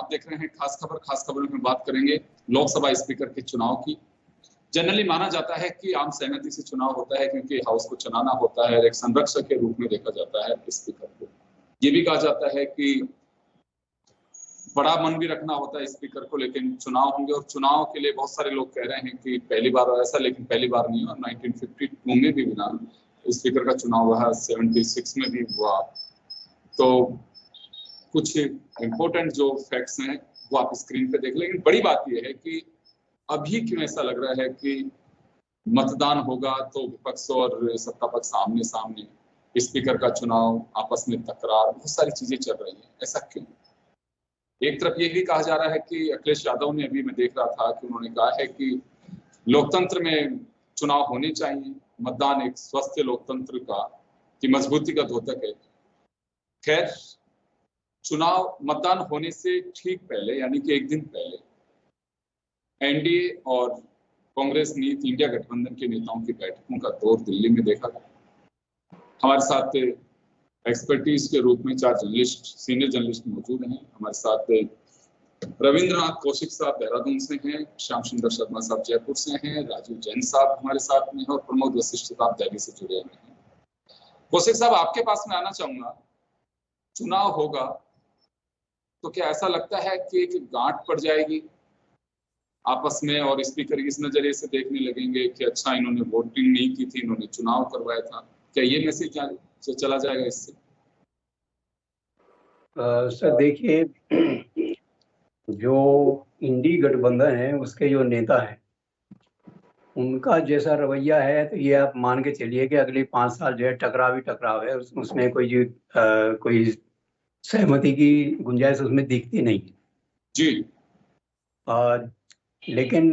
आप देख रहे हैं खास खबरों में बात करेंगे लोकसभा स्पीकर के चुनाव की। जनरली माना जाता है कि आम सहमति से चुनाव होता है क्योंकि हाउस को चलाना होता है, एक संरक्षक के रूप में देखा जाता है स्पीकर को। ये भी कहा जाता है कि बड़ा मन भी रखना होता है स्पीकर को, लेकिन चुनाव होंगे और चुनाव के लिए बहुत सारे लोग कह रहे हैं कि पहली बार ऐसा, लेकिन पहली बार नहीं हुआ। 1952 में भी बिना स्पीकर का चुनाव हुआ, 76 में भी हुआ। तो कुछ इंपॉर्टेंट जो फैक्ट्स हैं वो आप स्क्रीन पे देख लें। लेकिन बड़ी बात यह है कि अभी क्यों ऐसा लग रहा है कि मतदान होगा तो विपक्ष और सत्ता पक्ष आमने सामने, स्पीकर का चुनाव, आपस में तकरार, बहुत सारी चीजें चल रही हैं, ऐसा क्यों? एक तरफ ये भी कहा जा रहा है कि अखिलेश यादव ने, अभी मैं देख रहा था कि उन्होंने कहा है कि लोकतंत्र में चुनाव होने चाहिए, मतदान एक स्वस्थ लोकतंत्र का की मजबूती का द्योतक है। खैर, चुनाव मतदान होने से ठीक पहले यानी कि एक दिन पहले एनडीए और कांग्रेस नीति इंडिया गठबंधन के नेताओं की बैठकों का दौर दिल्ली में देखा गया। हमारे साथ एक्सपर्टीज के रूप में 4 जर्नलिस्ट, सीनियर जर्नलिस्ट मौजूद हैं। हमारे साथ रविंद्रनाथ कौशिक साहब देहरादून से हैं, श्याम सुंदर शर्मा साहब जयपुर से हैं, राजीव जैन साहब हमारे साथ में हैं और प्रमोद वशिष्ठ साहब दिल्ली से जुड़े हुए हैं। कौशिक साहब, आपके पास में आना चाहूंगा। चुनाव होगा तो क्या ऐसा लगता है कि एक गांठ पड़ जाएगी आपस में और स्पीकर इस नजरिए से देखने लगेंगे कि अच्छा, इन्होंने वोटिंग नहीं की थी, इन्होंने चुनाव करवाया था? क्या ये मैसेज चला जाएगा इससे? सर देखिए, जो इंडी गठबंधन है उसके जो नेता हैं उनका जैसा रवैया है तो ये आप मान के चलिए कि अगले 5 साल जो है टकराव है, उसमें कोई सहमति की गुंजाइश उसमें दिखती नहीं जी। लेकिन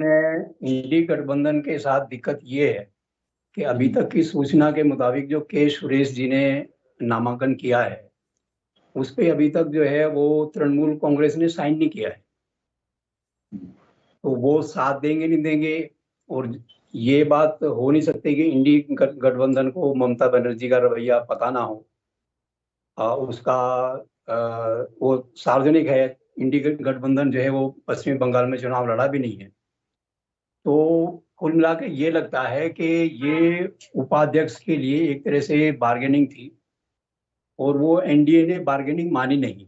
इंडी गठबंधन के साथ दिक्कत ये है कि अभी तक की सूचना के मुताबिक जो के सुरेश जी ने नामांकन किया है उस पे अभी तक जो है वो तृणमूल कांग्रेस ने साइन नहीं किया है। तो वो साथ देंगे नहीं देंगे, और ये बात हो नहीं सकती कि इंडी गठबंधन को ममता बनर्जी का रवैया पता ना हो। उसका वो सार्वजनिक है, इंडी गठबंधन जो है वो पश्चिमी बंगाल में चुनाव लड़ा भी नहीं है। तो कुल मिला के ये लगता है कि ये उपाध्यक्ष के लिए एक तरह से बार्गेनिंग थी और वो एनडीए ने बार्गेनिंग मानी नहीं।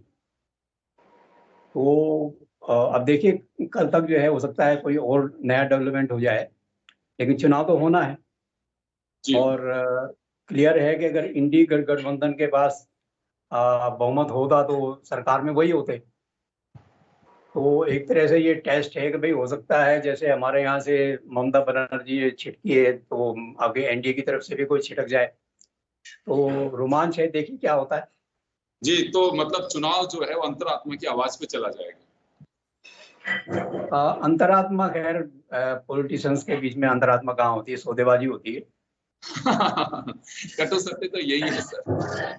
तो अब देखिए कल तक जो है हो सकता है कोई और नया डेवलपमेंट हो जाए, लेकिन चुनाव तो होना है। और क्लियर है कि अगर इंडी गठबंधन के पास बहुमत होता तो सरकार में वही होते। तो एक तरह से ये टेस्ट है कि भाई हो सकता है जैसे हमारे यहाँ से ममता बनर्जी छिटकी है तो आगे एनडीए की तरफ से भी कोई छिटक जाए। तो रोमांच है, देखिए क्या होता है। जी, तो मतलब चुनाव जो है वो अंतरात्मा की आवाज पे चला जाएगा। अंतरात्मा, खैर पॉलिटिशियंस के बीच में अंतरात्मा कहाँ होती है, सौदेबाजी होती है। कटु सत्य तो यही है सर।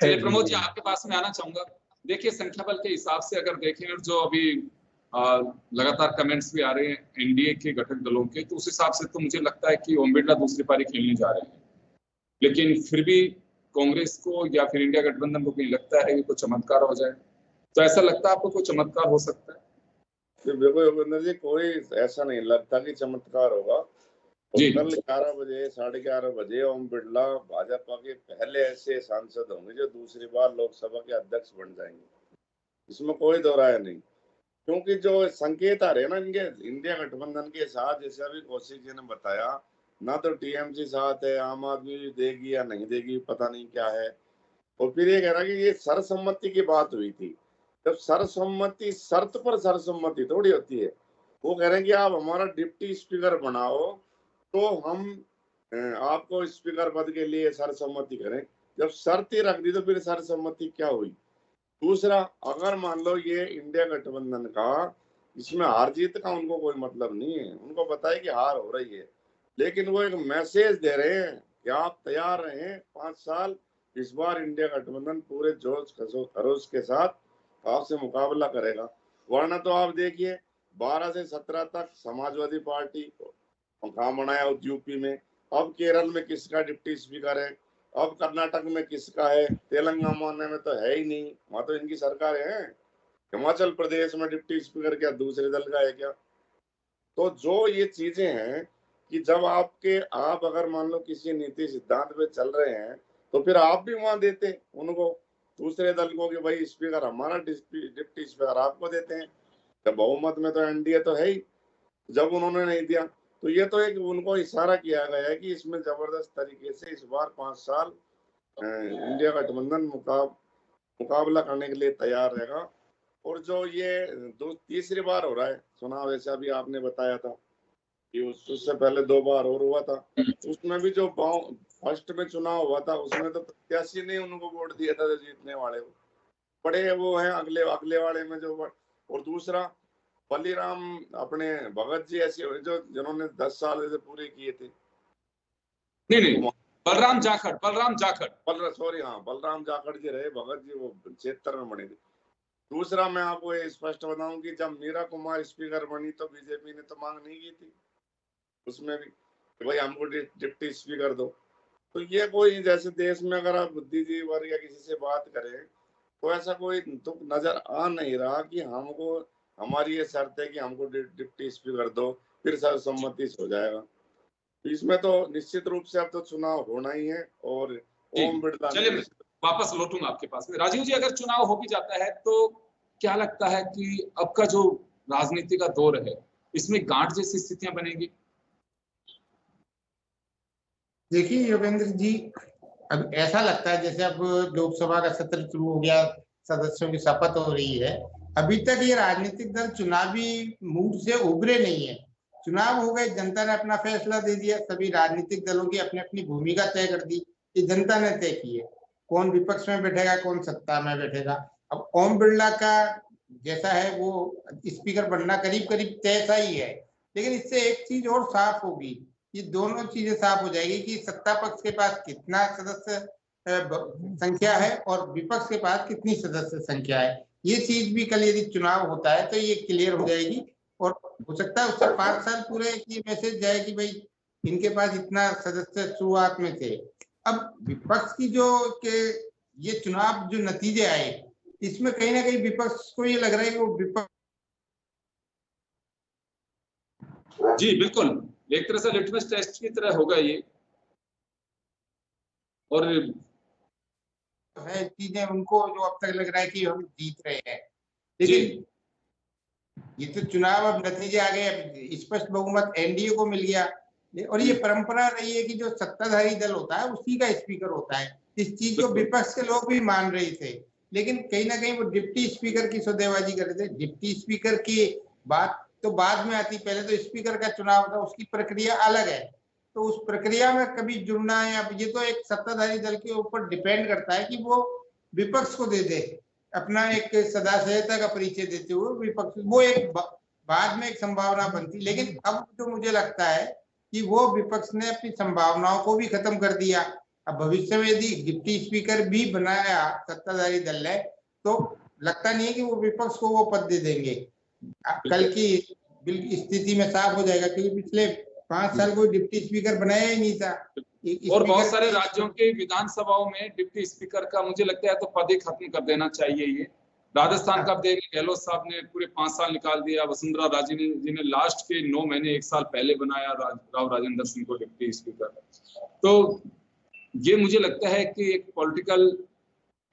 चलिए प्रमोद जी, आपके पास में आना चाहूंगा। देखिए, संख्या बल के हिसाब से अगर देखें और जो अभी लगातार कमेंट्स भी आ रहे हैं एनडीए के घटक दलों के, तो उस हिसाब से तो मुझे लगता है कि ओम बिरला दूसरी पारी खेलने जा रहे हैं। लेकिन फिर भी कांग्रेस को या फिर इंडिया गठबंधन को कहीं लगता है कि कोई चमत्कार हो जाए, तो ऐसा लगता है आपको कोई चमत्कार हो सकता है? बिल्कुल योगेंद्र जी, कोई ऐसा नहीं लगता कि चमत्कार होगा। कल 11 बजे 11:30 बजे ओम बिरला भाजपा के पहले ऐसे सांसद होंगे जो दूसरी बार लोकसभा के अध्यक्ष बन जाएंगे, इसमें कोई दो राय नहीं। क्योंकि जो संकेत आ रहे हैं ना इनके इंडिया गठबंधन के साथ, जैसे अभी कौशिक जी ने बताया, ना तो टीएमसी साथ है, आम आदमी देगी या नहीं देगी पता नहीं क्या है। और फिर ये कह रहा कि ये सर्वसम्मति की बात हुई थी। जब सर्वसम्मति शर्त पर सर्वसम्मति थोड़ी होती है। वो कह रहे हैं कि आप हमारा डिप्टी स्पीकर बनाओ तो हम आपको स्पीकर पद के लिए सर्वसम्मति करें। जब शर्त ही रख दी तो फिर सर्वसम्मति क्या हुई? दूसरा, अगर मान लो ये इंडिया गठबंधन का, इसमें हार जीत का उनको कोई मतलब नहीं है, उनको पता है कि हार हो रही है, लेकिन वो एक मैसेज दे रहे हैं कि आप तैयार रहें 5 साल, इस बार इंडिया गठबंधन पूरे जोश खरोश के साथ आपसे मुकाबला करेगा। वरना तो आप देखिए 12 से 17 तक समाजवादी पार्टी काम बनाया यूपी में, अब केरल में किसका डिप्टी स्पीकर है, अब कर्नाटक में किसका है, तेलंगाना में तो है ही नहीं, वहां तो इनकी सरकार है। हिमाचल प्रदेश में डिप्टी स्पीकर क्या दूसरे दल का है क्या? तो जो ये चीजें हैं कि जब आप अगर मान लो किसी नीति सिद्धांत पे चल रहे हैं तो फिर आप भी वहां देते उनको, दूसरे दल को, कि भाई स्पीकर हमारा, डिप्टी स्पीकर आपको देते हैं। जब बहुमत में तो एनडीए तो है ही, जब उन्होंने नहीं दिया तो ये तो एक उनको इशारा किया गया है कि इसमें जबरदस्त तरीके से इस बार 5 साल इंडिया गठबंधन मुकाबला करने के लिए तैयार रहेगा। और जो ये तीसरी बार हो रहा है चुनाव, जैसे अभी आपने बताया था कि उससे पहले 2 बार और हुआ था, उसमें भी जो फर्स्ट में चुनाव हुआ था उसमें तो प्रत्याशी ने उनको वोट दिया था जो जीतने वाले बड़े वो हैं, अगले वाले में जो। और दूसरा बलिराम अपने भगत जी ऐसे जो जिन्होंने 10 साल ऐसे पूरे किए थे। नहीं, बलराम जाखड़ बलराम जाखड़ जी रहे, भगत जी वो 76 में बने थे। दूसरा मैं आपको ये स्पष्ट बताऊं कि जब मीरा कुमार स्पीकर बनी तो बीजेपी ने तो मांग नहीं की थी उसमें भी कि भाई हमको डिप्टी स्पीकर दो। तो ये कोई, जैसे देश में अगर आप बुद्धिजीवी या किसी से बात करें तो ऐसा कोई तो नजर आ नहीं रहा कि हमको, हमारी ये शर्त है कि हमको डिप्टी स्पीकर दो, फिर सर्वसम्मति से हो जाएगा। तो इसमें तो निश्चित रूप से अब तो चुनाव होना ही है। और ओम बिरला, चलिए वापस लौटूंगा आपके पास में। राजीव जी, अगर चुनाव हो भी जाता है तो क्या लगता है कि अब का जो राजनीति का दौर है इसमें गांठ जैसी स्थितियां बनेगी? देखिए योगेंद्र जी, अब ऐसा लगता है जैसे अब लोकसभा का सत्र शुरू हो गया, सदस्यों की शपथ हो रही है, अभी तक ये राजनीतिक दल चुनावी मूड से उभरे नहीं है। चुनाव हो गए, जनता ने अपना फैसला दे दिया, सभी राजनीतिक दलों की अपनी अपनी भूमिका तय कर दी, ये जनता ने तय की है, कौन विपक्ष में बैठेगा कौन सत्ता में बैठेगा। अब ओम बिरला का जैसा है वो स्पीकर बनना करीब करीब तय सा ही है, लेकिन इससे एक चीज और साफ होगी, ये दोनों चीजें साफ हो जाएगी कि सत्ता पक्ष के पास कितना सदस्य संख्या है और विपक्ष के पास कितनी सदस्य संख्या है। ये चीज भी कल यदि चुनाव होता है तो ये क्लियर हो जाएगी, और हो सकता है उससे 5 साल पूरे ये मैसेज जाए कि भाई इनके पास इतना सदस्य शुरुआत में थे। अब विपक्ष की जो के ये चुनाव जो नतीजे आए, इसमें कहीं ना कहीं विपक्ष को ये लग रहा है कि वो विपक्ष, जी बिल्कुल, एक तरह से लिटमस टेस्ट की तरह होगा ये। और है चीजें उनको जो अब तक लग रहा है कि हम जीत रहे हैं, लेकिन ये तो चुनाव अब नतीजे आ गए, अब स्पष्ट बहुमत एनडीए को मिल गया, और ये परंपरा रही है कि जो सत्ताधारी दल होता है उसी का स्पीकर होता है। इस चीज को विपक्ष के लोग भी मान रहे थे, लेकिन कहीं ना कहीं वो डिप्टी स्पीकर की सौदेबाजी कर रहे थे। डिप्टी स्पीकर की बात तो बाद में आती, पहले तो स्पीकर का चुनाव था, उसकी प्रक्रिया अलग है, तो उस प्रक्रिया में कभी जुड़ना है, अब ये तो एक सत्ताधारी दल के ऊपर डिपेंड करता है कि वो विपक्ष को दे दे अपना एक सदाशयता का परिचय देते हुए विपक्ष, वो एक बाद में एक संभावना बनती। लेकिन अब तो मुझे लगता है कि वो विपक्ष ने अपनी संभावनाओं को भी खत्म कर दिया। अब भविष्य में यदि डिप्टी स्पीकर भी बनाया सत्ताधारी दल ने तो लगता नहीं है कि वो विपक्ष को वो पद दे देंगे। कल की स्थिति में साफ हो जाएगा, क्योंकि पिछले 5 साल कोई डिप्टी स्पीकर बनाया ही नहीं था। और बहुत सारे राज्यों के विधानसभाओं में डिप्टी स्पीकर का मुझे लगता है तो पद ही खत्म कर देना चाहिए। ये राजस्थान का देख, गहलोत साहब ने पूरे 5 साल निकाल दिया, वसुंधरा राजे जी ने लास्ट के 9 महीने 1 साल पहले बनाया राव राजेंद्र सिंह को डिप्टी स्पीकर। तो ये मुझे लगता है कि एक पॉलिटिकल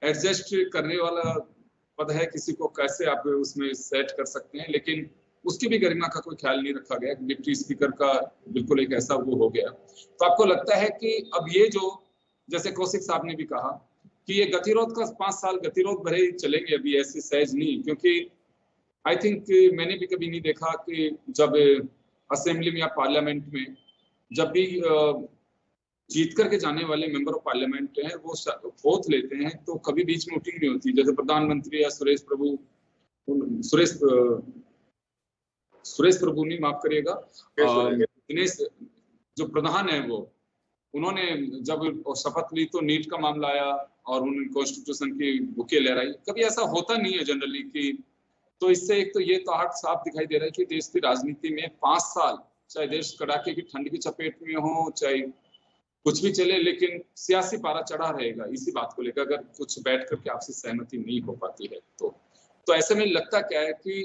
एडजस्ट करने वाला पद है, किसी को कैसे आप उसमें सेट कर सकते हैं, लेकिन उसकी भी गरिमा का कोई ख्याल नहीं रखा गया। डिप्टी स्पीकर का बिल्कुल एक ऐसा वो हो गया। तो आपको लगता है कि अब ये जो, जैसे कौशिक साहब ने भी कहा कि ये गतिरोध का 5 साल गतिरोध भरे चलेंगे, अभी ऐसे सहज नहीं, क्योंकि आई थिंक मैंने भी कभी नहीं देखा कि जब असेंबली में या पार्लियामेंट में जब भी जीत करके जाने वाले मेंबर ऑफ पार्लियामेंट हैं वो ओथ लेते हैं तो कभी बीच में वोटिंग नहीं होती। जैसे प्रधानमंत्री या सुरेश प्रभु नहीं, माफ करिएगा, दिनेश जो प्रधान है उन्होंने जब शपथ ली तो नीट का मामला आया और उन्होंने कॉन्स्टिट्यूशन की बुके लहराई। कभी ऐसा होता नहीं है जनरली कि, तो इससे एक तो ये तो हट साफ दिखाई दे रहा है कि देश की राजनीति में 5 साल चाहे देश कड़ाके की ठंड की चपेट में हो, चाहे कुछ भी चले, लेकिन सियासी पारा चढ़ा रहेगा इसी बात को लेकर। अगर कुछ बैठ करके आपसी सहमति नहीं हो पाती है तो तो ऐसे में लगता क्या है कि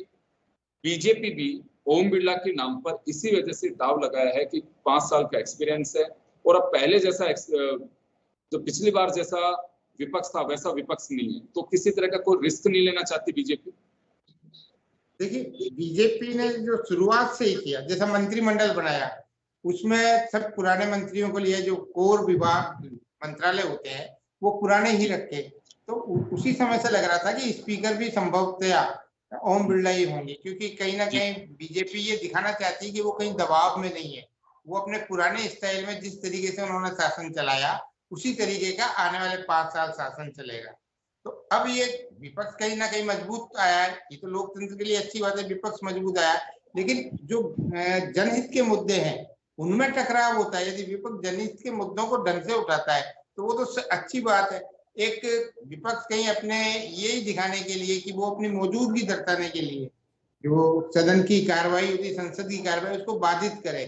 बीजेपी भी ओम बिरला के नाम पर इसी वजह से दाव लगाया है कि 5 साल का एक्सपीरियंस है और अब पहले जैसा जो पिछली बार जैसा विपक्ष था वैसा विपक्ष नहीं है, तो किसी तरह का कोई रिस्क नहीं लेना चाहती बीजेपी। देखिए, बीजेपी ने जो शुरुआत से ही किया, जैसा मंत्रिमंडल बनाया उसमें सब पुराने मंत्रियों को लिया, जो कोर विभाग मंत्रालय होते हैं वो पुराने ही रखे। तो उसी समय से लग रहा था कि स्पीकर भी संभवतया ओम बिरला ही होंगे, क्योंकि कहीं ना कहीं बीजेपी ये दिखाना चाहती है कि वो कहीं दबाव में नहीं है, वो अपने पुराने स्टाइल में जिस तरीके से उन्होंने शासन चलाया उसी तरीके का आने वाले 5 साल शासन चलेगा। तो अब ये विपक्ष कहीं ना कहीं मजबूत आया है, ये तो लोकतंत्र के लिए अच्छी बात है, विपक्ष मजबूत आया, लेकिन जो जनहित के मुद्दे हैं उनमें टकराव होता है। यदि विपक्ष जनहित के मुद्दों को ढंग से उठाता है तो वो तो अच्छी बात है। एक विपक्ष कहीं अपने यही दिखाने के लिए कि वो अपनी मौजूदगी दर्शाने के लिए जो सदन की कार्रवाई होती, संसद की कार्रवाई, उसको बाधित करे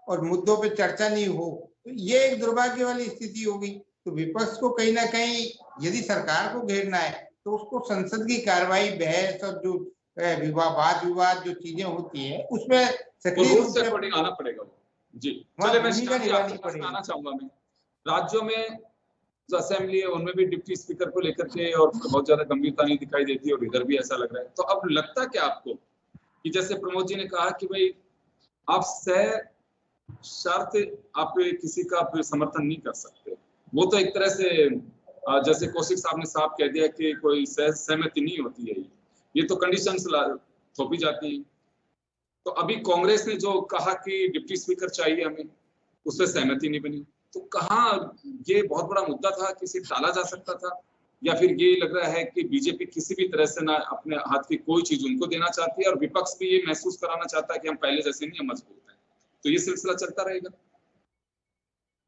और मुद्दों पे चर्चा नहीं हो, तो ये एक दुर्भाग्य वाली स्थिति होगी। तो विपक्ष को कहीं ना कहीं यदि सरकार को घेरना है तो उसको संसद की कार्रवाई, बहस और जो वाद विवाद जो चीजें होती है उसमें सक्रिय रूप से आना पड़ेगा। जी चलिए, मैं आना चाहूंगा। मैं राज्यों में जो असेंबली है उनमें भी डिप्टी स्पीकर को लेकर के और बहुत ज्यादा गंभीरता नहीं दिखाई देती और इधर भी ऐसा लग रहा है। तो अब लगता क्या आपको कि जैसे प्रमोद जी ने कहा कि भाई आप शर्त आप किसी का आप समर्थन नहीं कर सकते, वो तो एक तरह से जैसे कौशिक साहब ने साफ कह दिया कि कोई सहमति नहीं होती है, ये तो कंडीशंस थोपी जाती है। तो अभी कांग्रेस ने जो कहा कि डिप्टी स्पीकर चाहिए हमें, उससे सहमति नहीं बनी, तो कहाँ ये बहुत बड़ा मुद्दा था, किसी टाला जा सकता था, या फिर ये लग रहा है कि बीजेपी किसी भी तरह से ना अपने हाथ की कोई चीज उनको देना चाहती है और विपक्ष भी ये महसूस कराना चाहता है कि हम पहले जैसे नहीं, हम मजबूत हैं, तो ये सिलसिला चलता रहेगा।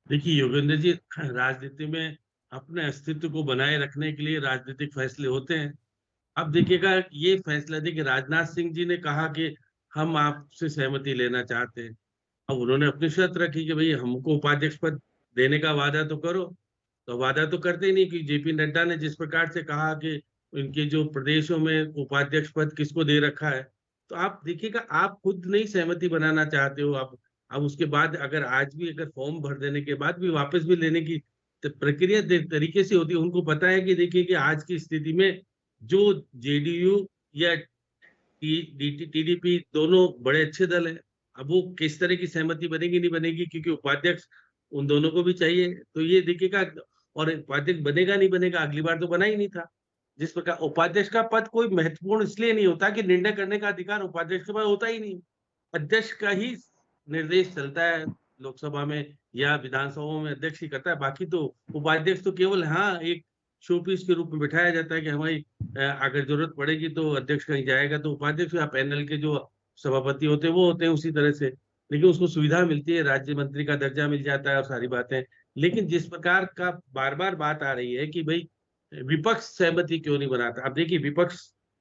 देखिए योगेंद्र जी, राजनीति में अपने अस्तित्व को बनाए रखने के लिए राजनीतिक फैसले होते हैं। अब देखिएगा ये फैसला, देखिए राजनाथ सिंह जी ने कहा कि हम आपसे सहमति लेना चाहते हैं। अब उन्होंने अपनी शर्त रखी कि भाई हमको उपाध्यक्ष पद देने का वादा तो करो, तो वादा तो करते ही नहीं। कि जेपी नड्डा ने जिस प्रकार से कहा कि उनके जो प्रदेशों में उपाध्यक्ष पद किसको दे रखा है, तो आप देखिएगा आप खुद नहीं सहमति बनाना चाहते हो। अब उसके बाद अगर आज भी अगर फॉर्म भर देने के बाद भी वापस भी लेने की प्रक्रिया तरीके से होती है, उनको पता है कि देखिए कि आज की स्थिति में जो जेडीयू या टीडीपी दोनों बड़े अच्छे दल है, अब वो किस तरह की सहमति बनेगी नहीं बनेगी, क्योंकि उपाध्यक्ष उन दोनों को भी चाहिए। तो ये देखिएगा, और उपाध्यक्ष बनेगा नहीं बनेगा, अगली बार तो बना ही नहीं था। जिस प्रकार उपाध्यक्ष का पद कोई महत्वपूर्ण इसलिए नहीं होता कि निर्णय करने का अधिकार उपाध्यक्ष के पास होता ही नहीं, अध्यक्ष का ही निर्देश चलता है लोकसभा में या विधानसभा में, अध्यक्ष ही करता है। बाकी तो उपाध्यक्ष तो केवल एक शोपीस के रूप में बिठाया जाता है कि हमारी अगर जरूरत पड़ेगी तो अध्यक्ष कहीं जाएगा तो उपाध्यक्ष या पैनल के जो सभापति होते हैं वो होते हैं उसी तरह से, लेकिन उसको सुविधा मिलती है, राज्य मंत्री का दर्जा मिल जाता है और सारी बातें। लेकिन जिस प्रकार का बार बार बात आ रही है कि भाई विपक्ष सहमति क्यों नहीं बनाता, अब देखिए विपक्ष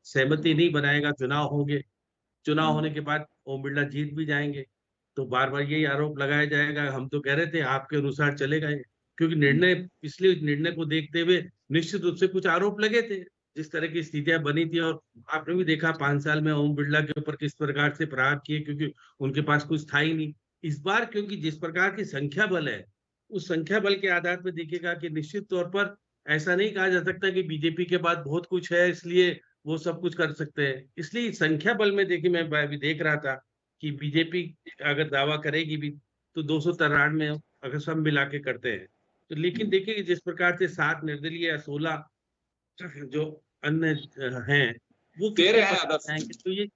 सहमति नहीं बनाएगा, चुनाव होंगे, चुनाव होने के बाद ओम बिरला जीत भी जाएंगे, तो बार बार यही आरोप लगाया जाएगा हम तो कह रहे थे आपके अनुसार चलेगा ये, क्योंकि पिछले निर्णय को देखते हुए निश्चित रूप से कुछ आरोप लगे थे, जिस तरह की स्थितियां बनी थी। और आपने भी देखा 5 साल में ओम बिरला के ऊपर किस प्रकार से प्रहार किए, क्योंकि उनके पास कुछ था ही नहीं। इस बार क्योंकि जिस प्रकार की संख्या बल है, उस संख्या बल के आधार पर देखिएगा कि निश्चित तौर पर ऐसा नहीं कहा जा सकता कि बीजेपी के पास बहुत कुछ है इसलिए वो सब कुछ कर सकते हैं। इसलिए संख्या बल में देखिए, मैं अभी देख रहा था कि बीजेपी अगर दावा करेगी भी तो 293 में अगर सब मिला के करते हैं तो, लेकिन देखिए कि जिस प्रकार से 7 निर्दलीय या 16 जो अन्य हैं वो तेरे हैं, तो ये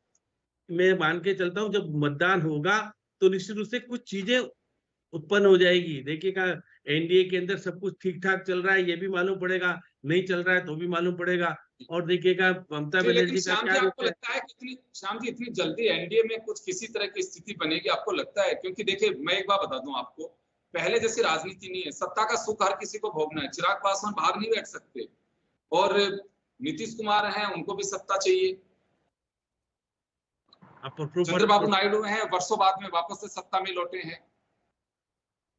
मैं मान के चलता हूँ जब मतदान होगा तो निश्चित रूप से कुछ चीजें उत्पन्न हो जाएगी। देखिएगा एनडीए के अंदर सब कुछ ठीक ठाक चल रहा है ये भी मालूम पड़ेगा, नहीं चल रहा है तो भी मालूम पड़ेगा। और देखिएगा ममता बनर्जी का क्या लगता है कि श्याम जी इतनी जल्दी एनडीए में कुछ किसी तरह की स्थिति बनेगी आपको लगता है? क्योंकि देखिए मैं एक बात बता दूं आपको, पहले जैसी राजनीति नहीं है, सत्ता का सुख हर किसी को भोगना है। चिराग पासवान बाहर नहीं बैठ सकते और नीतीश कुमार हैं उनको भी सत्ता चाहिए, चंद्रबाबू नायडू हैं वर्षों बाद में वापस से सत्ता में लौटे हैं,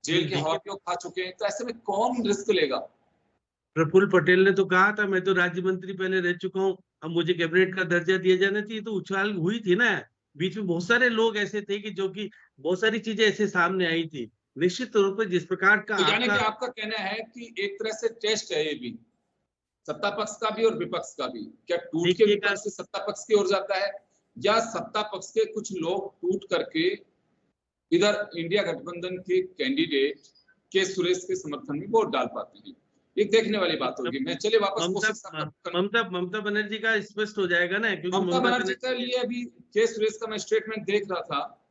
जेल के हॉर्पियों खा चुके हैं, तो ऐसे में कौन रिस्क लेगा? प्रफुल्ल पटेल ने तो कहा था मैं तो राज्य मंत्री पहले रह चुका हूँ, अब मुझे कैबिनेट का दर्जा दिया जाना चाहिए, तो उछाल हुई थी ना। बीच में बहुत सारे लोग ऐसे थे कि जो कि बहुत सारी चीजें ऐसे सामने आई थी। निश्चित तौर पर जिस प्रकार का तो यानी कि आपका कहना है कि एक तरह से टेस्ट है ये भी, सत्ता पक्ष का भी और विपक्ष का भी, क्या टूट के विपक्ष से सत्ता पक्ष की ओर जाता है, या सत्ता पक्ष के कुछ लोग टूट करके इधर इंडिया गठबंधन के कैंडिडेट के सुरेश के समर्थन में वोट डाल पाते हैं? एक देखने वाली बात होगी। मैं चलिए वापस ममता बनर्जी का स्पष्ट हो जाएगा ना, क्योंकि ममता बनर्जी के लिए अभी के सुरेश का मैं स्टेटमेंट देख रहा था,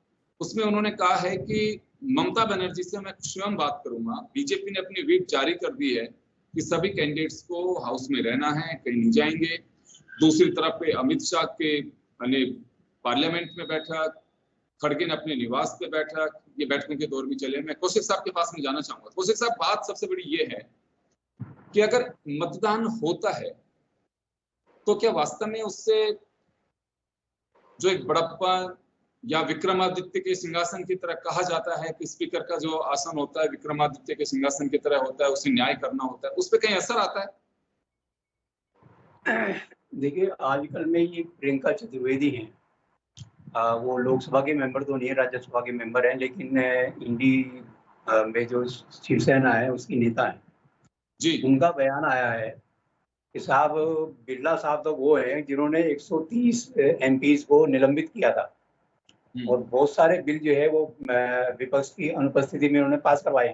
उसमें उन्होंने कहा है कि ममता बनर्जी से मैं स्वयं बात करूंगा। बीजेपी ने अपनी व्हिप जारी कर दी है कि सभी कैंडिडेट्स को हाउस में रहना है, कहीं नहीं जाएंगे। दूसरी तरफ पे अमित शाह के पार्लियामेंट में बैठक, खड़गे ने अपने निवास पे बैठक, ये बैठकों के दौर भी चले। मैं कौशिक साहब के पास में जाना चाहूंगा। कौशिक साहब, बात सबसे बड़ी ये है कि अगर मतदान होता है तो क्या वास्तव में उससे जो एक बड़प्पन या विक्रमादित्य के सिंहासन की तरह कहा जाता है कि स्पीकर का जो आसन होता है विक्रमादित्य के सिंहासन की तरह होता है, उसे न्याय करना होता है, उस पर कहीं असर आता है? देखिए, आजकल में ये प्रियंका चतुर्वेदी हैं, वो लोकसभा के मेंबर तो नहीं है, राज्यसभा के मेंबर हैं, लेकिन इंडी में जो शिवसेना है उसकी नेता है जी। उनका बयान आया है कि साहब बिरला साहब तो वो हैं जिन्होंने 130 एमपीज को निलंबित किया था और बहुत सारे बिल जो है वो विपक्ष की अनुपस्थिति में उन्होंने पास करवाए।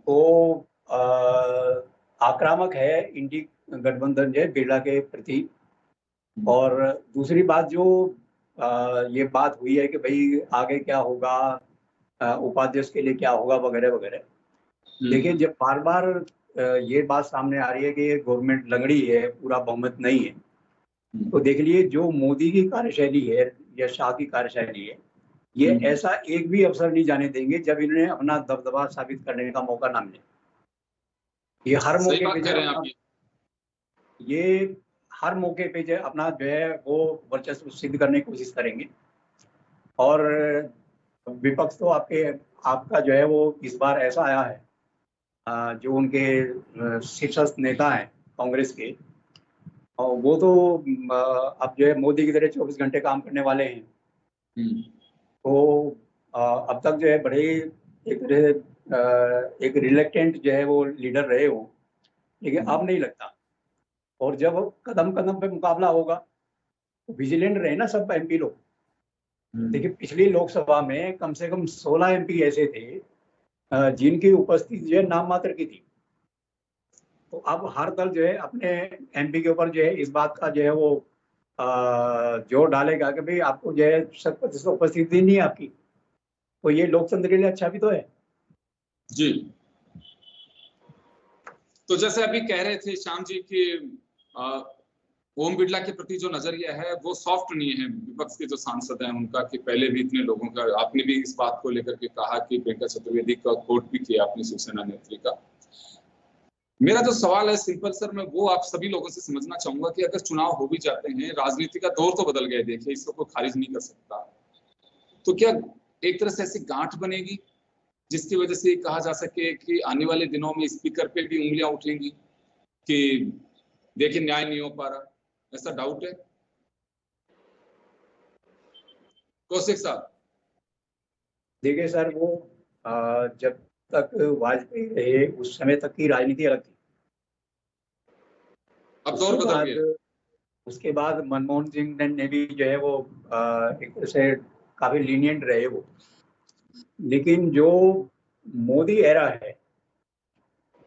तो आक्रामक है इंडी गठबंधन जो है बिरला के प्रति। और दूसरी बात जो ये बात हुई है कि भाई आगे क्या होगा, उपाध्यक्ष के लिए क्या होगा वगैरह वगैरह। देखिए, जब बार बार ये बात सामने आ रही है कि ये गवर्नमेंट लंगड़ी है, पूरा बहुमत नहीं है, तो देख लिए जो मोदी की कार्यशैली है या शाह की कार्यशैली है, ये ऐसा एक भी अवसर नहीं जाने देंगे जब इन्हें अपना दबदबा साबित करने का मौका ना मिले। ये हर मौके पे जो अपना जो है वो वर्चस्व सिद्ध करने की कोशिश करेंगे। और विपक्ष तो आपका जो है वो इस बार ऐसा आया है, जो उनके शीर्षस्थ नेता हैं कांग्रेस के, और वो तो अब जो है मोदी की तरह 24 घंटे काम करने वाले हैं। तो अब तक जो है बड़े एक रिलेक्टेंट जो है वो लीडर रहे हो, लेकिन अब नहीं लगता। और जब कदम कदम पे मुकाबला होगा तो विजिलेंट रहे ना सब एमपी लोग। देखिए, पिछली लोकसभा में कम से कम 16 एमपी ऐसे थे जिनकी उपस्थिति जो है नाम मात्र की थी। तो अब हर दल जो है अपने एमपी के ऊपर जो है इस बात का जो है वो जोर डालेगा कि भाई आपको जो है 100% उपस्थिति नहीं है आपकी, तो ये लोकतंत्र के लिए अच्छा भी तो है जी। तो जैसे अभी कह रहे थे श्याम जी कि ओम बिरला के प्रति जो नजरिया है वो सॉफ्ट नहीं है विपक्ष के जो सांसद हैं उनका, कि पहले भी इतने लोगों का, आपने भी इस बात को लेकर के कहा कि प्रियंका चतुर्वेदी का कोट भी किया अपनी शिवसेना नेत्री का। मेरा जो सवाल है सिंपल सर, मैं वो आप सभी लोगों से समझना चाहूंगा कि अगर चुनाव हो भी जाते हैं, राजनीति का दौर तो बदल गया, देखिए इसको कोई खारिज नहीं कर सकता, तो क्या एक तरह से ऐसी गांठ बनेगी जिसकी वजह से कहा जा सके कि आने वाले दिनों में स्पीकर पे भी उंगलियां उठेंगी कि देखिए न्याय नहीं हो पा रहा? ऐसा डाउट है कौशिक साहब? देखिए सर, वो जब तक वाजपेयी रहे उस समय तक की राजनीति अलग थी। अब दौर बदल गया। उसके बाद मनमोहन सिंह ने भी जो है वो एक तरह से काफी लीनियंट रहे वो, लेकिन जो मोदी एरा है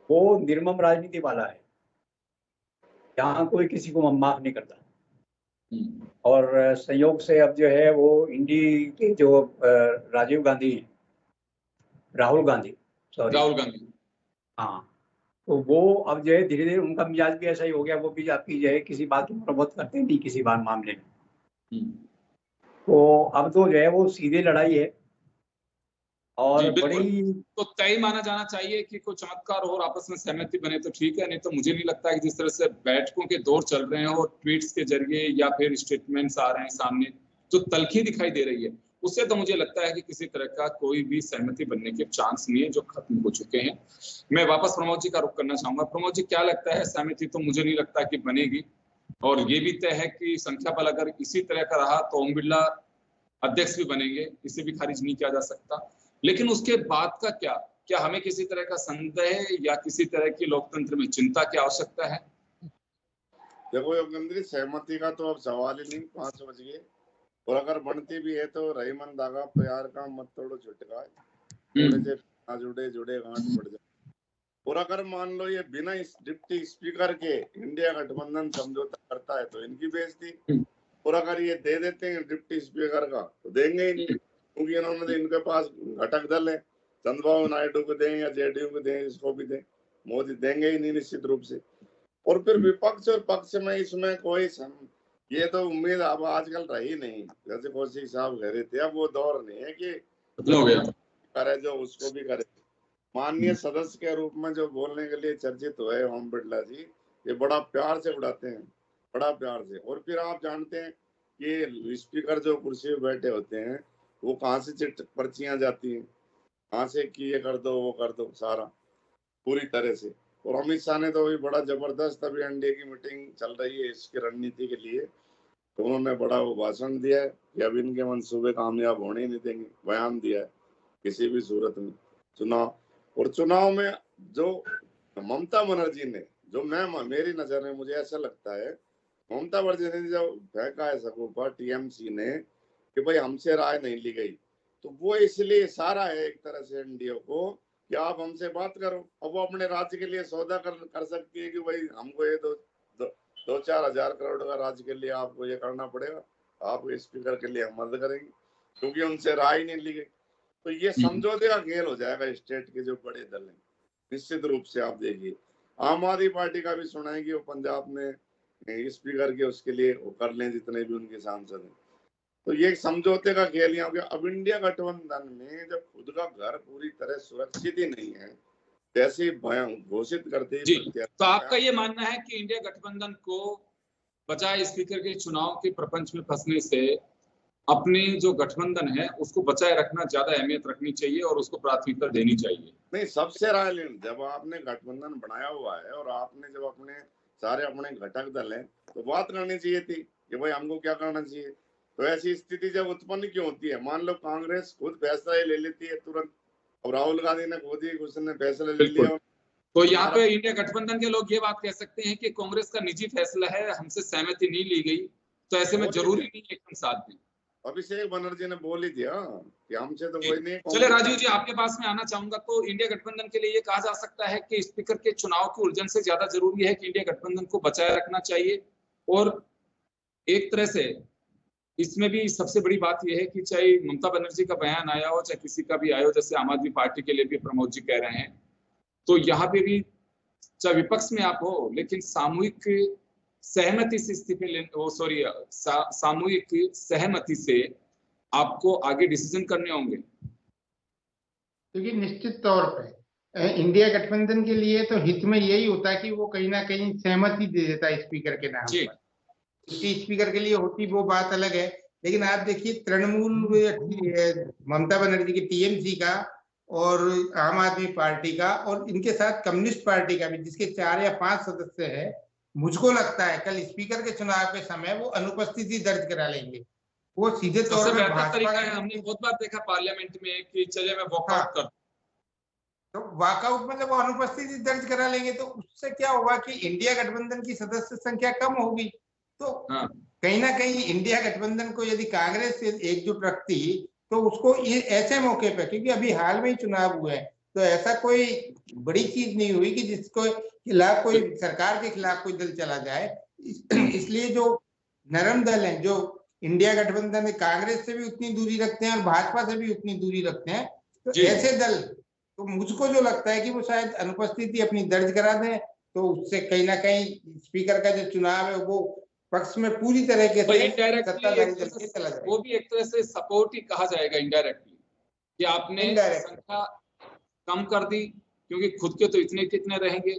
वो निर्मम राजनीति वाला है, यहाँ कोई किसी को माफ नहीं करता। और संयोग से अब जो है वो इंडी के जो राजीव गांधी हैं, राहुल गांधी, हाँ, तो वो अब जो है धीरे धीरे उनका मिजाज भी ऐसा ही हो गया, वो भी आपकी जो है किसी बात की मरम्मत करते नहीं किसी बात मामले में। तो अब तो जो है वो सीधे लड़ाई है और बड़ी तो तय माना जाना चाहिए कि कोई चमत्कार हो और आपस में सहमति बने तो ठीक है, नहीं तो मुझे नहीं लगता है कि जिस तरह से बैठकों के दौर चल रहे हैं और ट्वीट्स के जरिए या फिर स्टेटमेंट्स आ रहे हैं सामने, जो तलखी दिखाई दे रही है उससे तो मुझे लगता है कि किसी तरह का कोई भी सहमति बनने के चांस नहीं है, जो खत्म हो चुके हैं। मैं वापस प्रमोद जी का रुख करना चाहूंगा। प्रमोद जी, क्या लगता है, सहमति तो मुझे नहीं लगता कि बनेगी, और ये भी तय है कि संख्या बल अगर इसी तरह का रहा तो ओम बिरला अध्यक्ष भी बनेंगे, इसे भी खारिज नहीं किया जा सकता। लेकिन उसके बाद का क्या हमें किसी तरह का संदेह या किसी तरह की लोकतंत्र में चिंता की आवश्यकता है? देखो योगेंद्र, सहमति का तो अब सवाल ही नहीं, 5 बज गए, और अगर बनती भी है तो रहीमन धागा प्यार का मत तोड़ो झुटका है, थोड़े से जुड़े गांठ पड़ जाए। और अगर मान लो ये बिना इस डिप्टी स्पीकर के इंडिया गठबंधन समझौता करता है तो इनकी बेइज्जती, और अगर ये दे देते हैं डिप्टी स्पीकर का तो देंगे ही, क्योंकि इन्होंने इनके पास घटक दल है, चंद्रबाबू नायडू को दें या जेडीयू को दें, इसको भी दें, मोदी देंगे ही नहीं निश्चित रूप से। और फिर विपक्ष और पक्ष में इसमें कोई ये तो उम्मीद अब आजकल रही नहीं, जैसे कौशिक साहब कह रहे थे, अब वो दौर नहीं है कि करे जो उसको भी करे। माननीय सदस्य के रूप में जो बोलने के लिए चर्चित हुए ओम बिरला जी, ये बड़ा प्यार से उड़ाते हैं, बड़ा प्यार से। और फिर आप जानते हैं कि स्पीकर जो कुर्सी पे बैठे होते हैं वो कहाँ से चिट पर्चियां जाती हैं, कहाँ से कि ये कर दो वो कर दो, सारा पूरी तरह से। और अमित शाह ने तो भी बड़ा जबरदस्त, अभी एनडीए की मीटिंग चल रही है इसकी रणनीति के लिए, तो उन्होंने बड़ा वो भाषण दिया है कि अब इनके मंसूबे कामयाब होने ही नहीं देंगे, बयान दिया है किसी भी सूरत में चुनाव। और चुनाव में जो ममता बनर्जी ने, जो मेरी नजर में मुझे ऐसा लगता है, ममता बनर्जी ने जो फेंका है सगुफा टीएमसी ने कि भाई हमसे राय नहीं ली गई, तो वो इसलिए इशारा है एक तरह से एनडीए को कि आप हमसे बात करो। अब वो अपने राज्य के लिए सौदा कर सकती है कि भाई हमको ये 2-4 हजार करोड़ का राज्य के लिए आपको ये करना पड़ेगा, आप स्पीकर के लिए हम मदद करेंगे, क्योंकि उनसे राय नहीं ली गई। तो ये समझौते का खेल हो जाएगा स्टेट के जो बड़े दल हैं, निश्चित रूप से। आप देखिए आम आदमी पार्टी का भी सुना है कि वो पंजाब में स्पीकर के उसके लिए वो कर लें जितने भी उनके सांसद हैं। तो ये समझौते का खेल यहाँ पे। अब इंडिया गठबंधन में जब खुद का घर पूरी तरह सुरक्षित ही नहीं है, जैसे घोषित करते हैं, तो आपका ये मानना है कि इंडिया गठबंधन को बजाय स्पीकर के चुनाव के प्रपंच में फंसने से अपनी जो गठबंधन है उसको बचाए रखना ज्यादा अहमियत रखनी चाहिए और उसको प्राथमिकता देनी चाहिए? नहीं, सबसे राय लेनी, जब आपने गठबंधन बनाया हुआ है और आपने जब अपने सारे अपने घटक दल हैं तो बात करनी चाहिए थी कि भाई हमको क्या करना चाहिए। तो ऐसी स्थिति जब उत्पन्न क्यों होती है? मान लो कांग्रेस खुद फैसला ले लेती है तुरंत, और राहुल गांधी ने खुद ही उसने फैसला ले लिया। तो यहाँ पे इंडिया गठबंधन के लोग ये बात कह सकते हैं कि कांग्रेस का निजी फैसला है, हमसे सहमति नहीं ली गई, तो ऐसे में जरूरी नहीं है हम साथ दें। अभिषेक बनर्जी ने बोल ही दिया कि हमसे तो कोई नहीं। चले राजीव जी, आपके पास में आना चाहूंगा। तो इंडिया गठबंधन के लिए ये कहा जा सकता है कि स्पीकर के चुनाव की उलझन से ज्यादा जरूरी है कि इंडिया गठबंधन को बचाए रखना चाहिए। और एक तरह से इसमें भी सबसे बड़ी बात यह है कि चाहे ममता बनर्जी का बयान आया हो, चाहे किसी का भी आया हो, जैसे आम आदमी पार्टी के लिए भी प्रमोद जी कह रहे हैं, तो यहाँ पे भी चाहे विपक्ष में आप हो, लेकिन सामूहिक सहमति से इस्तीफे लेने, सामूहिक सहमति से आपको आगे डिसीजन करने होंगे। क्योंकि निश्चित तौर पे इंडिया गठबंधन के लिए तो हित में यही होता है कि वो कहीं ना कहीं सहमति दे देता है स्पीकर के नाम पर। स्पीकर के लिए होती वो बात अलग है, लेकिन आप देखिए तृणमूल ममता बनर्जी की टीएमसी का और आम आदमी पार्टी का और इनके साथ कम्युनिस्ट पार्टी का भी, जिसके 4 या 5 सदस्य है, मुझको लगता है कल स्पीकर के चुनाव के समय वो अनुपस्थिति दर्ज करा लेंगे। वो सीधे तौर पर भाजपा का, हमने बहुत बार देखा पार्लियामेंट में कि चले मैं वॉकआउट कर, तो वॉकआउट मतलब वो अनुपस्थिति दर्ज करा लेंगे, तो उससे क्या होगा कि इंडिया गठबंधन की सदस्य संख्या कम होगी। तो कहीं ना कहीं इंडिया गठबंधन को यदि कांग्रेस से एकजुट रखती तो उसको ऐसे मौके पे, क्योंकि अभी हाल में ही चुनाव हुए हैं, तो ऐसा कोई बड़ी चीज नहीं हुई कि जिसको खिलाफ कोई सरकार के खिलाफ कोई दल चला जाए। इसलिए जो नरम दल हैं, जो इंडिया गठबंधन कांग्रेस से भी उतनी दूरी रखते हैं और भाजपा से भी उतनी दूरी रखते हैं, तो ऐसे दल, तो मुझको जो लगता है कि वो शायद अनुपस्थिति अपनी दर्ज करा दें, तो उससे कहीं ना कहीं स्पीकर का जो चुनाव है वो पक्ष में पूरी तरह के वो भी एक तरह से सपोर्ट ही कहा जाएगा इनडायरेक्टली, कि आपने संख्या कम कर दी, क्योंकि खुद के तो इतने कितने रहेंगे,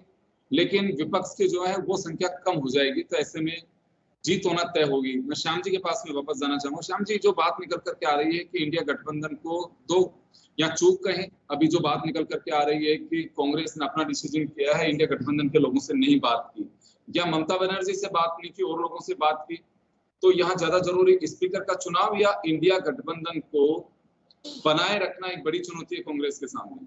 लेकिन विपक्ष के जो है वो संख्या कम हो जाएगी। तो ऐसे में जीत होना तय होगी। मैं श्याम जी के पास में वापस जाना चाहूंगा। श्याम जी, जो बात निकल करके आ रही है कि इंडिया गठबंधन को दो या चूक कहें, अभी जो बात निकल करके आ रही है कि कांग्रेस ने अपना डिसीजन किया है, इंडिया गठबंधन के लोगों से नहीं बात की या ममता बनर्जी से बात नहीं की और लोगों से बात की, तो यहाँ ज्यादा जरूरी स्पीकर का चुनाव या इंडिया गठबंधन को बनाए रखना एक बड़ी चुनौती है कांग्रेस के सामने?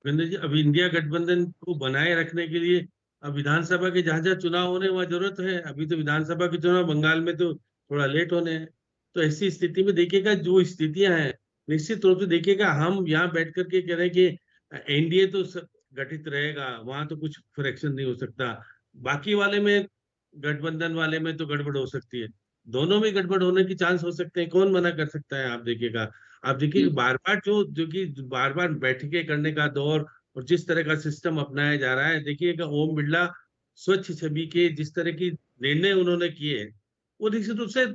जी, अब इंडिया गठबंधन को बनाए रखने के लिए अब विधानसभा के जहां जहां चुनाव होने वहां जरूरत है। अभी तो विधानसभा के चुनाव बंगाल में तो थोड़ा लेट होने हैं। तो ऐसी स्थिति में देखिएगा, जो स्थितियां हैं निश्चित रूप से देखिएगा, हम यहाँ बैठ करके कह रहे हैं कि एनडीए तो गठित रहेगा, वहां तो कुछ फ्रैक्शन नहीं हो सकता। बाकी वाले में, गठबंधन वाले में तो गड़बड़ हो सकती है। दोनों में गड़बड़ होने की चांस हो सकते हैं, कौन मना कर सकता है? आप देखिएगा, आप देखिए बार बार जो कि बार बार बैठकें करने का दौर और जिस तरह का सिस्टम अपनाया जा रहा है, देखिएगा ओम बिरला स्वच्छ छवि के जिस तरह की निर्णय उन्होंने किए, वो निश्चित रूप से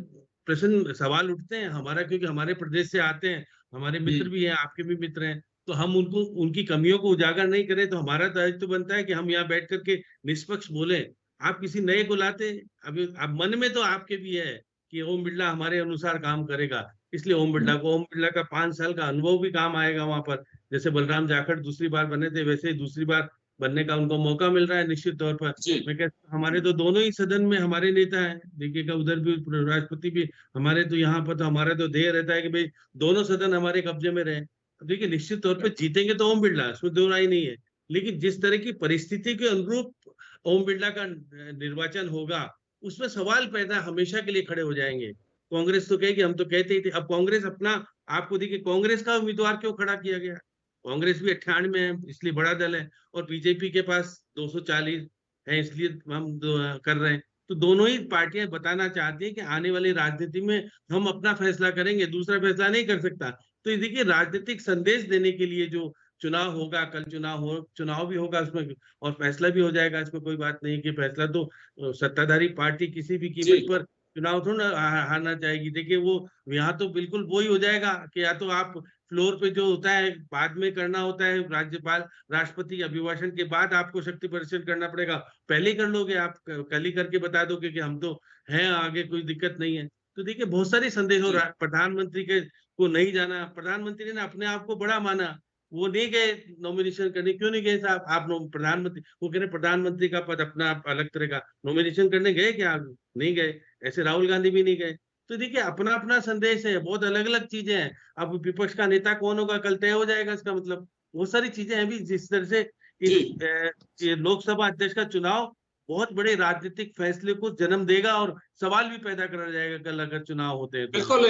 प्रश्न सवाल उठते हैं हमारा, क्योंकि हमारे प्रदेश से आते हैं, हमारे मित्र भी हैं, आपके भी मित्र हैं, तो हम उनको उनकी कमियों को उजागर नहीं करें तो हमारा दायित्व तो बनता है कि हम यहाँ बैठ करके निष्पक्ष बोले। आप किसी नए को लाते, अभी अब मन में तो आपके भी है कि ओम बिरला हमारे अनुसार काम करेगा, इसलिए ओम बिरला का 5 साल का अनुभव भी काम आएगा वहां पर। जैसे बलराम जाखड़ दूसरी बार बने थे, वैसे ही दूसरी बार बनने का उनको मौका मिल रहा है निश्चित तौर पर। मैं कहता हमारे तो दोनों ही सदन में हमारे नेता हैं, देखिएगा उधर भी राष्ट्रपति भी हमारे, तो यहाँ पर तो हमारा तो ध्येय रहता है कि भाई दोनों सदन हमारे कब्जे में रहे। देखिए निश्चित तौर पर जीतेंगे तो ओम बिरला, उसमें दो राय नहीं है, लेकिन जिस तरह की परिस्थिति के अनुरूप ओम बिरला का निर्वाचन होगा, उसमें सवाल पैदा हमेशा के लिए खड़े हो जाएंगे। कांग्रेस तो कहेगी, हम तो कहते ही थे। अब कांग्रेस अपना, आपको देखिए कांग्रेस का उम्मीदवार क्यों खड़ा किया गया? कांग्रेस भी 98 में है, इसलिए बड़ा दल है, और बीजेपी के पास 240 है, इसलिए हम कर रहे हैं। तो दोनों ही पार्टियां बताना चाहती है कि आने वाली राजनीति में हम अपना फैसला करेंगे, दूसरा फैसला नहीं कर सकता। तो ये देखिए, राजनीतिक संदेश देने के लिए जो चुनाव होगा, कल चुनाव भी होगा उसमें, और फैसला भी हो जाएगा। इसमें कोई बात नहीं कि फैसला तो सत्ताधारी पार्टी किसी भी कीमत पर चुनाव थोड़ा हारना चाहेगी। देखिए वो यहाँ तो बिल्कुल वो ही हो जाएगा कि या तो आप फ्लोर पे जो होता है बाद में करना होता है, राज्यपाल राष्ट्रपति अभिभाषण के बाद आपको शक्ति प्रदर्शन करना पड़ेगा, पहले ही कर लोगे आप, कल ही करके बता दोगे कि हम तो हैं आगे, कोई दिक्कत नहीं है। तो देखिए बहुत सारे संदेश हो रहा है। प्रधानमंत्री के को नहीं जाना, प्रधानमंत्री ने अपने आप को बड़ा माना, वो नहीं गए नॉमिनेशन करने। क्यों नहीं गए साहब? आप प्रधानमंत्री, वो कह रहे प्रधानमंत्री का पद अपना अलग तरह का, नॉमिनेशन करने गए क्या? आप नहीं गए। ऐसे राहुल गांधी भी नहीं गए। तो देखिए अपना अपना संदेश है, बहुत अलग अलग चीजें हैं। अब विपक्ष का नेता कौन होगा कल तय हो जाएगा, इसका मतलब बहुत सारी चीजें हैं भी। जिस तरह से इस लोकसभा अध्यक्ष का चुनाव बहुत बड़े राजनीतिक फैसले को जन्म देगा और सवाल भी पैदा करा जाएगा कल अगर चुनाव होते हैं तो। बिल्कुल,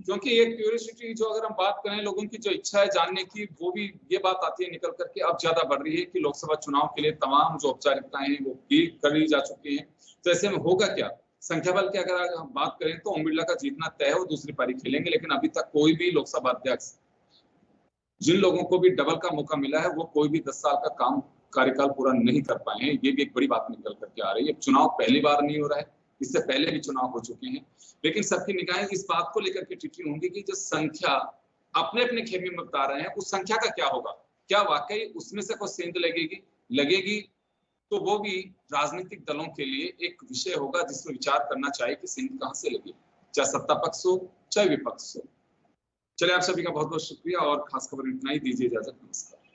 क्योंकि एक क्यूरियोसिटी जो अगर हम बात करें, लोगों की जो इच्छा है जानने की, वो भी ये बात आती है निकल करके अब ज्यादा बढ़ रही है कि लोकसभा चुनाव के लिए तमाम जो औपचारिकताएं हैं वो भी करी जा चुकी हैं। तो ऐसे में होगा क्या? संख्या बल की अगर हम बात करें तो ओम बिरला का जीतना तय है, वो दूसरी पारी खेलेंगे, लेकिन अभी तक कोई भी लोकसभा अध्यक्ष, जिन लोगों को भी डबल का मौका मिला है, वो कोई भी 10 साल का काम कार्यकाल पूरा नहीं कर पाए हैं। ये भी एक बड़ी बात निकल करके आ रही है। चुनाव पहली बार नहीं हो रहा है, इससे पहले भी चुनाव हो चुके हैं, लेकिन सबकी निगाहें इस बात को लेकर के टिकी होंगी कि जो संख्या अपने अपने खेमे में बता रहे हैं, उस संख्या का क्या होगा? क्या वाकई उसमें से कोई सेंध लगेगी तो वो भी राजनीतिक दलों के लिए एक विषय होगा जिसमें विचार करना चाहिए कि सेंध कहां से लगे, चाहे सत्ता पक्ष हो चाहे विपक्ष हो। चलिए, आप सभी का बहुत बहुत शुक्रिया और खास खबर इतना ही। दीजिए इजाजत, नमस्कार।